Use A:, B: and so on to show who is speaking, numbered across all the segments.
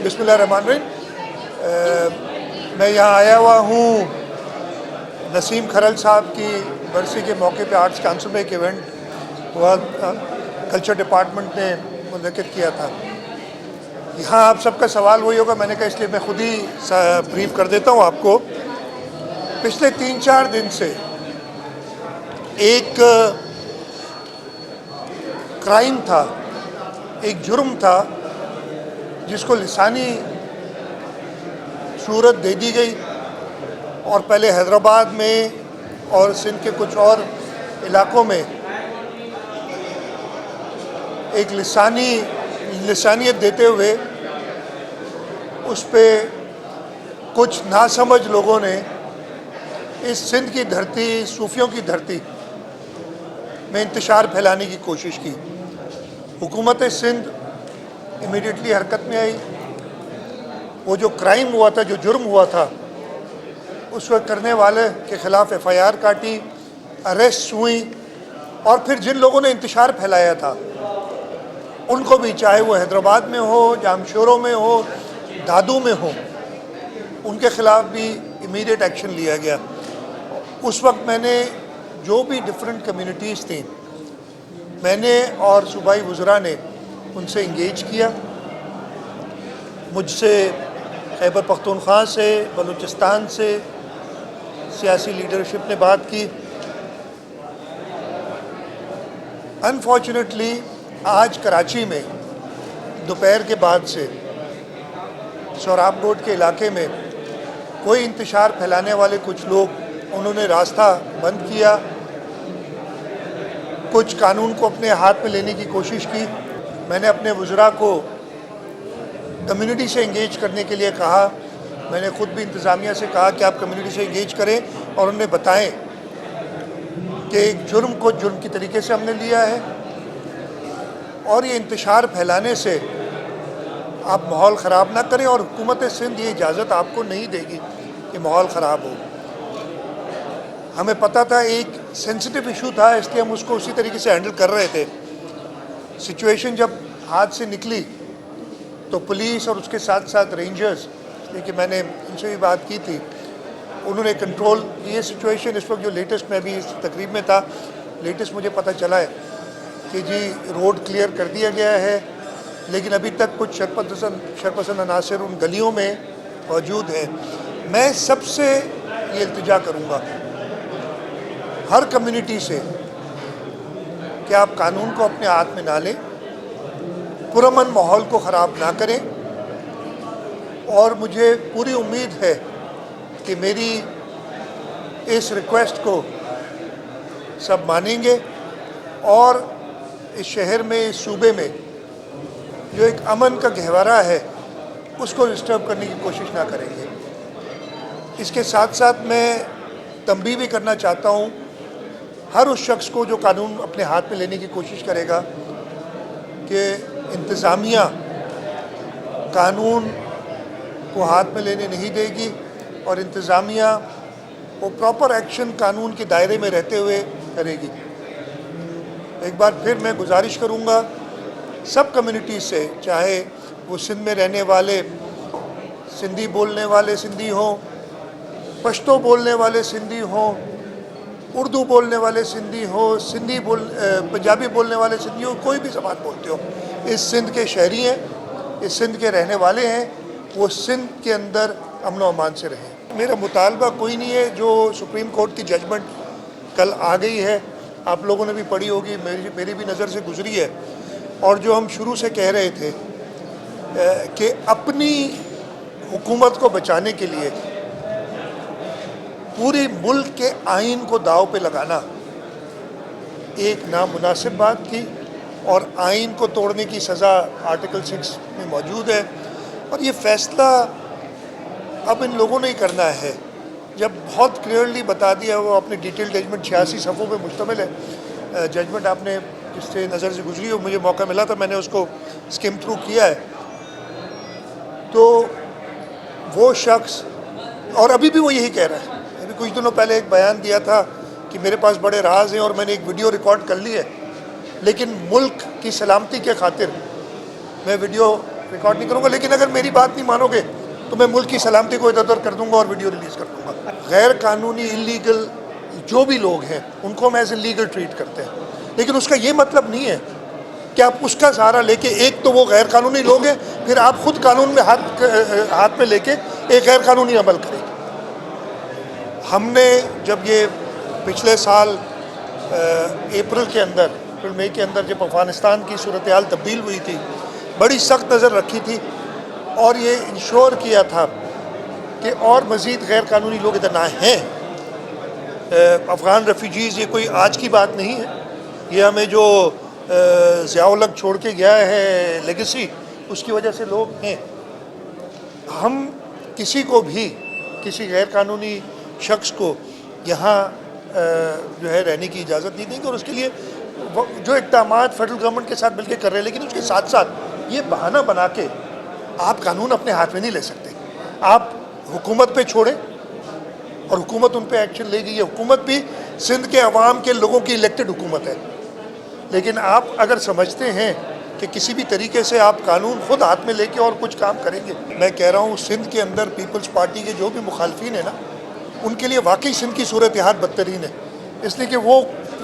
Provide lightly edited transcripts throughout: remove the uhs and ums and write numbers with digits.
A: बिस्मिल्लाहिर्रहमानिर्रहीम। मैं यहाँ आया हुआ हूँ नसीम खरल साहब की बरसी के मौके पे आर्ट्स काउंसिल में एक इवेंट हुआ, कल्चर डिपार्टमेंट ने मुनक़िद किया था। यहाँ आप सबका सवाल वही होगा, मैंने कहा इसलिए मैं खुद ही ब्रीफ कर देता हूँ आपको। पिछले 3-4 दिन से एक क्राइम था, एक जुर्म था जिसको लिसानी सूरत दे दी गई, और पहले हैदराबाद में और सिंध के कुछ और इलाक़ों में एक लिसानियत देते हुए उस पे कुछ नासमझ लोगों ने इस सिंध की धरती, सूफियों की धरती में इंतशार फैलाने की कोशिश की। हुकूमत सिंध इमीडिएटली हरकत में आई। वो जो क्राइम हुआ था, जो जुर्म हुआ था, उस वक्त करने वाले के ख़िलाफ़ FIR काटी, अरेस्ट हुई, और फिर जिन लोगों ने इंतशार फैलाया था उनको भी, चाहे वो हैदराबाद में हो, जामशोरों में हो, दादू में हो, उनके ख़िलाफ़ भी इमीडिएट एक्शन लिया गया। उस वक्त मैंने जो भी डिफरेंट कम्युनिटीज़ थी, मैंने और सूबाई वज़रा ने उनसे इंगेज किया। मुझसे खैबर पख्तूनख्वा से, बलूचिस्तान से सियासी लीडरशिप ने बात की। अनफॉर्चुनेटली आज कराची में दोपहर के बाद से सोहराब रोड के इलाके में कोई इंतशार फैलाने वाले कुछ लोग, उन्होंने रास्ता बंद किया, कुछ कानून को अपने हाथ में लेने की कोशिश की। मैंने अपने वज़रा को कम्युनिटी से इंगेज करने के लिए कहा। मैंने ख़ुद भी इंतज़ामिया से कहा कि आप कम्युनिटी से इंगेज करें और उन्हें बताएं कि एक जुर्म को जुर्म की तरीके से हमने लिया है, और ये इंतशार फैलाने से आप माहौल ख़राब ना करें, और हुकूमत सिंध ये इजाज़त आपको नहीं देगी कि माहौल ख़राब हो। हमें पता था एक सेंसिटिव इशू था, इसलिए हम उसको उसी तरीके से हैंडल कर रहे थे। सिचुएशन जब हाथ से निकली तो पुलिस और उसके साथ साथ रेंजर्स, लेकिन मैंने उनसे भी बात की थी, उन्होंने कंट्रोल ये सिचुएशन। इस वक्त जो लेटेस्ट, मैं भी इस तकरीब में था, लेटेस्ट मुझे पता चला है कि जी रोड क्लियर कर दिया गया है, लेकिन अभी तक कुछ शरपसंद अनासर उन गलियों में मौजूद हैं। मैं सबसे ये इल्तिजा करूँगा हर कम्युनिटी से कि आप कानून को अपने हाथ में ना लें, पुरअमन माहौल को ख़राब ना करें, और मुझे पूरी उम्मीद है कि मेरी इस रिक्वेस्ट को सब मानेंगे, और इस शहर में, इस सूबे में जो एक अमन का गहवारा है उसको डिस्टर्ब करने की कोशिश ना करेंगे। इसके साथ साथ मैं तंबीह भी करना चाहता हूँ हर उस शख्स को जो कानून अपने हाथ में लेने की कोशिश करेगा कि इंतज़ामिया कानून को हाथ में लेने नहीं देगी, और इंतज़ामिया वो प्रॉपर एक्शन कानून के दायरे में रहते हुए करेगी। एक बार फिर मैं गुजारिश करूँगा सब कम्युनिटी से, चाहे वो सिंध में रहने वाले सिंधी बोलने वाले सिंधी हों, पश्तो बोलने वाले सिंधी हों, उर्दू बोलने वाले सिंधी हो, पंजाबी बोलने वाले सिंधी हो, कोई भी ज़बान बोलते हो, इस सिंध के शहरी हैं, इस सिंध के रहने वाले हैं, वो सिंध के अंदर अमन व अमान से रहें। मेरा मुतालबा कोई नहीं है। जो सुप्रीम कोर्ट की जजमेंट कल आ गई है, आप लोगों ने भी पढ़ी होगी, मेरी भी नज़र से गुजरी है, और जो हम शुरू से कह रहे थे कि अपनी हुकूमत को बचाने के लिए पूरी मुल्क के आइन को दाव पे लगाना एक नामुनासिब बात थी, और आइन को तोड़ने की सज़ा आर्टिकल 6 में मौजूद है। और ये फ़ैसला अब इन लोगों ने ही करना है। जब बहुत क्लियरली बता दिया, वो अपनी डिटेल जजमेंट 86 सफ़ों पे मुश्तमिल है। जजमेंट आपने जिससे नज़र से गुजरी हो, मुझे मौका मिला था, मैंने उसको स्किम थ्रू किया है। तो वो शख्स, और अभी भी वो यही कह रहा है। अभी कुछ दिनों पहले एक बयान दिया था कि मेरे पास बड़े राज हैं और मैंने एक वीडियो रिकॉर्ड कर ली है, लेकिन मुल्क की सलामती के खातिर मैं वीडियो ریکارڈ نہیں کروں گا، لیکن اگر میری بات نہیں مانو گے تو میں ملک کی سلامتی کو ادھر ادھر کر دوں گا اور ویڈیو ریلیز کر دوں گا۔ غیر قانونی انلیگل جو بھی لوگ ہیں ان کو ہم ایز اے لیگل ٹریٹ کرتے ہیں، لیکن اس کا یہ مطلب نہیں ہے کہ آپ اس کا سہارا لے کے، ایک تو وہ غیر قانونی لوگ ہیں، پھر آپ خود قانون میں ہاتھ میں لے کے ایک غیر قانونی عمل کریں۔ ہم نے جب یہ پچھلے سال اپریل مئی کے اندر جب افغانستان کی صورتحال تبدیل ہوئی تھی، بڑی سخت نظر رکھی تھی اور یہ انشور کیا تھا کہ اور مزید غیر قانونی لوگ ادھر نہ ہیں۔ افغان ریفیوجیز یہ کوئی آج کی بات نہیں ہے، یہ ہمیں جو ضیاء الحق چھوڑ کے گیا ہے لیگیسی، اس کی وجہ سے لوگ ہیں۔ ہم کسی کو بھی کسی غیر قانونی شخص کو یہاں جو ہے رہنے کی اجازت نہیں دیں گے، اور اس کے لیے جو اقدامات فیڈرل گورنمنٹ کے ساتھ مل کے کر رہے ہیں، لیکن اس کے ساتھ ساتھ یہ بہانہ بنا کے آپ قانون اپنے ہاتھ میں نہیں لے سکتے۔ آپ حکومت پہ چھوڑیں اور حکومت ان پہ ایکشن لے گی۔ یہ حکومت بھی سندھ کے عوام کے لوگوں کی الیکٹڈ حکومت ہے، لیکن آپ اگر سمجھتے ہیں کہ کسی بھی طریقے سے آپ قانون خود ہاتھ میں لے کے اور کچھ کام کریں گے، میں کہہ رہا ہوں سندھ کے اندر پیپلز پارٹی کے جو بھی مخالفین ہیں نا، ان کے لیے واقعی سندھ کی صورتحال بدترین ہے، اس لیے کہ وہ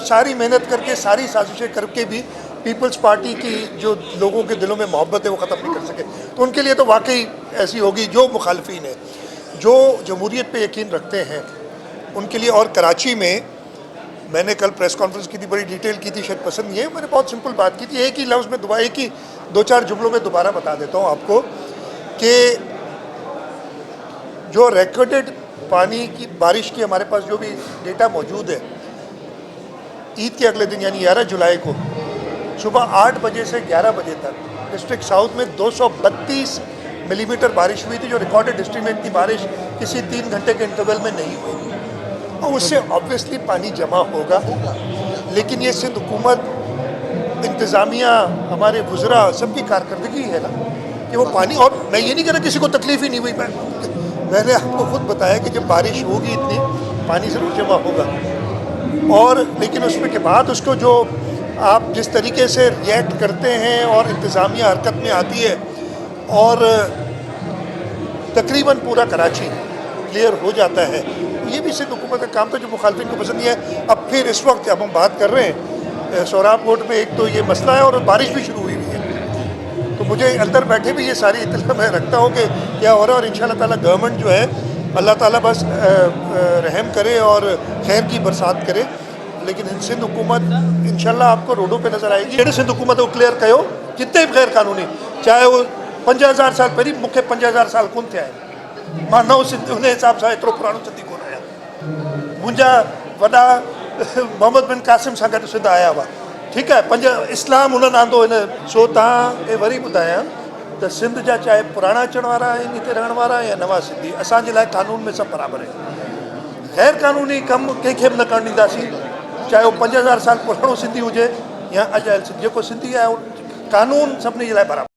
A: ساری محنت کر کے ساری سازشیں کر کے بھی پیپلز پارٹی کی جو لوگوں کے دلوں میں محبت ہے وہ ختم نہیں کر سکے۔ تو ان کے لیے تو واقعی ایسی ہوگی۔ جو مخالفین ہیں، جو جمہوریت پہ یقین رکھتے ہیں، ان کے لیے۔ اور کراچی میں نے کل پریس کانفرنس کی تھی، بڑی ڈیٹیل کی تھی، شاید پسند نہیں ہے، میں نے بہت سمپل بات کی تھی، ایک ہی لفظ میں ایک ہی 2-4 جملوں میں دوبارہ بتا دیتا ہوں آپ کو کہ جو ریکارڈڈ پانی کی بارش کی ہمارے پاس جو بھی ڈیٹا موجود ہے، عید کے اگلے دن یعنی 11 جولائی کو صبح 8 بجے سے 11 بجے تک ڈسٹرکٹ ساؤتھ میں 232 ملی میٹر بارش ہوئی تھی، جو ریکارڈڈ ڈسٹرکٹ میں اتنی بارش کسی 3 گھنٹے کے انٹرول میں نہیں ہوئی، اور اس سے آبویسلی پانی جمع ہوگا۔ لیکن یہ سندھ حکومت، انتظامیہ، ہمارے وزراء سب کی کارکردگی ہے نا کہ وہ پانی، اور میں یہ نہیں کہہ رہا کسی کو تکلیف ہی نہیں ہوئی، میں نے آپ کو خود بتایا کہ جب بارش ہوگی اتنی پانی ضرور جمع ہوگا، اور لیکن اس میں کے بعد اس کو جو آپ جس طریقے سے ریئیکٹ کرتے ہیں اور انتظامیہ حرکت میں آتی ہے اور تقریباً پورا کراچی کلیئر ہو جاتا ہے، یہ بھی سندھ حکومت کا کام تھا جو مخالفین کو پسند نہیں ہے۔ اب پھر اس وقت جب ہم بات کر رہے ہیں سوراب کوٹ میں، ایک تو یہ مسئلہ ہے اور بارش بھی شروع ہوئی ہوئی ہے، تو مجھے اندر بیٹھے بھی یہ ساری اطلاع میں رکھتا ہوں کہ کیا ہو رہا ہے، اور انشاءاللہ تعالیٰ گورنمنٹ جو ہے، اللہ تعالیٰ بس رحم کرے اور خیر کی برسات کرے۔ لیکن سندھ حکومت انشاءاللہ آپ کو روڈوں پہ نظر آئے گی۔ جڑے سندھ حکومت کو کلیئر کہو جتنے بھی غیر قانونی، چاہے وہ 50,000 سال پہلے مکھے 50,000 سال کون تھے آئے ماننا ان حساب سے ایترو پرانا سندھی کون آیا، منجا وڈا محمد بن قاسم सां गॾु सिंध आया हुआ, ठीकु आहे। इस्लाम उन्हनि आंदो हिन, सो तव्हां वरी ॿुधायां त सिंध जा चाहे पुराणा अचण वारा आहिनि हिते रहण वारा या नवां सिंधी, असांजे लाइ कानून में सभु बराबरि आहिनि। गैर कानूनी कमु कंहिंखे बि न करणु ॾींदासीं, चाहे उहो 5000 साल पुराणो सिंधी हुजे या अॼु सिंधी, जेको सिंधी आहे कानून सभिनी जे लाइ बराबरि।